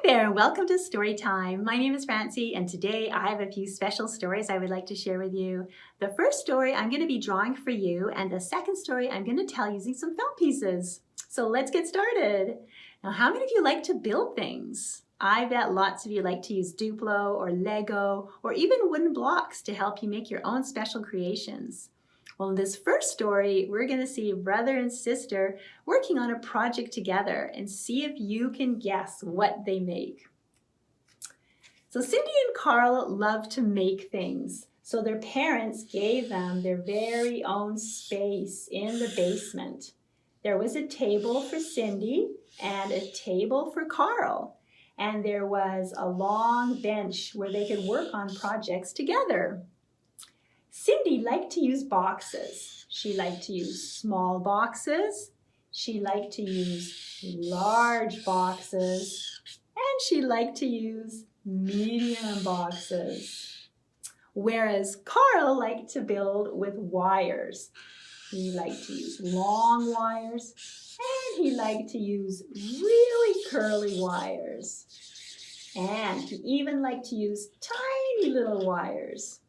there, and welcome to Storytime. My name is Francie, and today I have a few special stories I would like to share with you. The first story I'm going to be drawing for you, and the second story I'm going to tell using some felt pieces. So let's get started. Now, how many of you like to build things? I bet lots of you like to use Duplo or Lego or even wooden blocks to help you make your own special creations. Well, in this first story, we're going to see a brother and sister working on a project together and see if you can guess what they make. So Cindy and Carl love to make things. So their parents gave them their very own space in the basement. There was a table for Cindy and a table for Carl. And there was a long bench where they could work on projects together. Cindy liked to use boxes. She liked to use small boxes. She liked to use large boxes. And she liked to use medium boxes. Whereas Carl liked to build with wires. He liked to use long wires, and he liked to use really curly wires. And he even liked to use tiny little wires.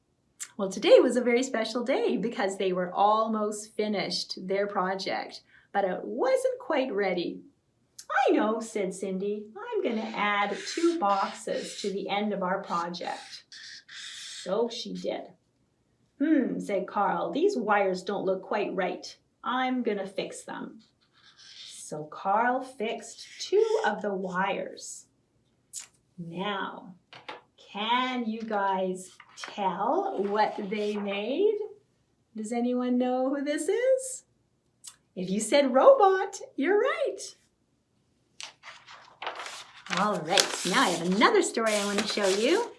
Well, today was a very special day because they were almost finished their project, but it wasn't quite ready. I know, said Cindy. I'm going to add 2 boxes to the end of our project. So she did. Said Carl, these wires don't look quite right. I'm going to fix them. So Carl fixed 2 of the wires. Now, can you guys tell what they made? Does anyone know who this is? If you said robot, you're right. All right, now I have another story I want to show you.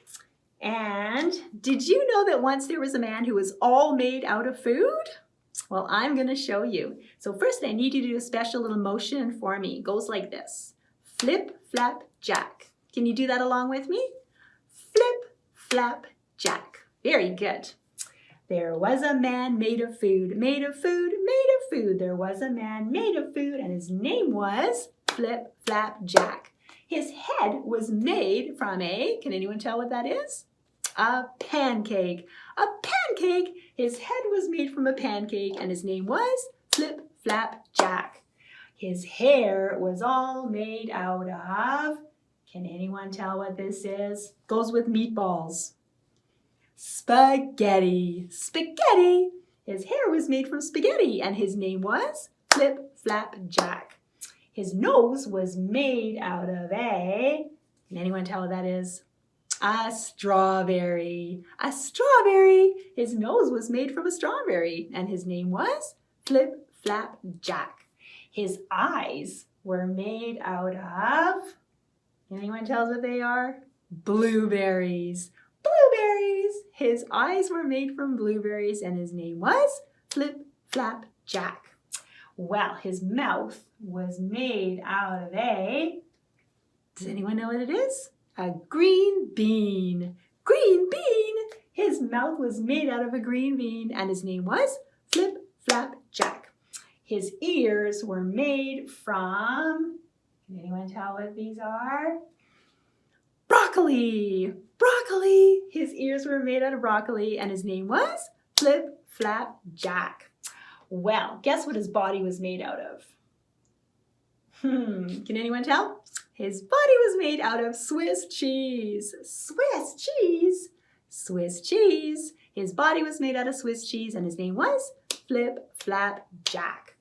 And did you know that once there was a man who was all made out of food? Well, I'm going to show you. So first I need you to do a special little motion for me. It goes like this. Flip, flap, jack. Can you do that along with me? Flip, flap, jack. Very good. There was a man made of food, made of food, made of food. There was a man made of food, and his name was Flip, Flap, Jack. His head was made from can anyone tell what that is? A pancake. A pancake. His head was made from a pancake, and his name was Flip, Flap, Jack. His hair was all made out of, can anyone tell what this is? Goes with meatballs. Spaghetti. Spaghetti. His hair was made from spaghetti, and his name was Flip, Flap, Jack. His nose was made out of can anyone tell what that is? A strawberry. A strawberry. His nose was made from a strawberry, and his name was Flip, Flap, Jack. His eyes were made out of, can anyone tell us what they are? Blueberries. Blueberries. His eyes were made from blueberries, and his name was Flip, Flap, Jack. Well, his mouth was made out of does anyone know what it is? A green bean. Green bean. His mouth was made out of a green bean, and his name was Flip, Flap, Jack. His ears were made from, can anyone tell what these are? Broccoli. Broccoli. His ears were made out of broccoli, and his name was Flip, Flap, Jack. Well, guess what his body was made out of? Can anyone tell? His body was made out of Swiss cheese. Swiss cheese. Swiss cheese. His body was made out of Swiss cheese, and his name was Flip, Flap, Jack.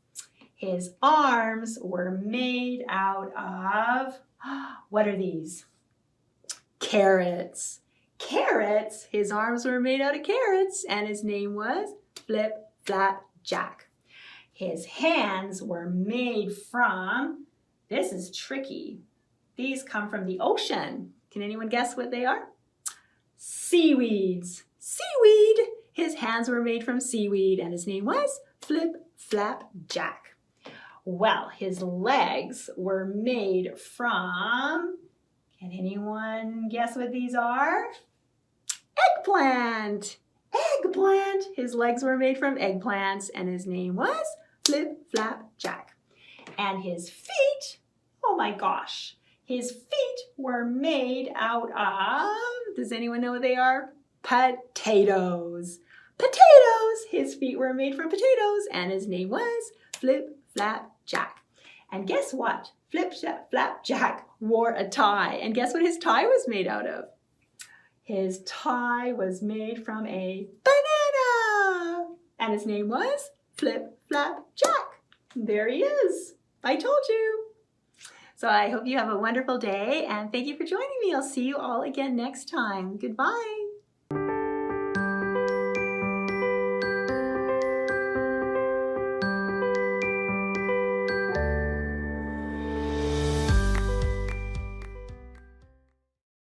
His arms were made out of, what are these? Carrots. Carrots. His arms were made out of carrots, and his name was Flip, Flap, Jack. His hands were made from, this is tricky. These come from the ocean. Can anyone guess what they are? Seaweeds. Seaweed. His hands were made from seaweed, and his name was Flip, Flap, Jack. Well, his legs were made from, can anyone guess what these are? Eggplant. Eggplant. His legs were made from eggplants, and his name was Flip, Flap, Jack. And his feet, oh my gosh, His feet were made out of, does anyone know what they are? Potatoes. Potatoes! His feet were made from potatoes, and his name was Flip Flap Jack. And guess what? Flip Flap Jack wore a tie. And guess what his tie was made out of? His tie was made from a banana. And his name was Flip Flap Jack. There he is. I told you. So I hope you have a wonderful day, and thank you for joining me. I'll see you all again next time. Goodbye.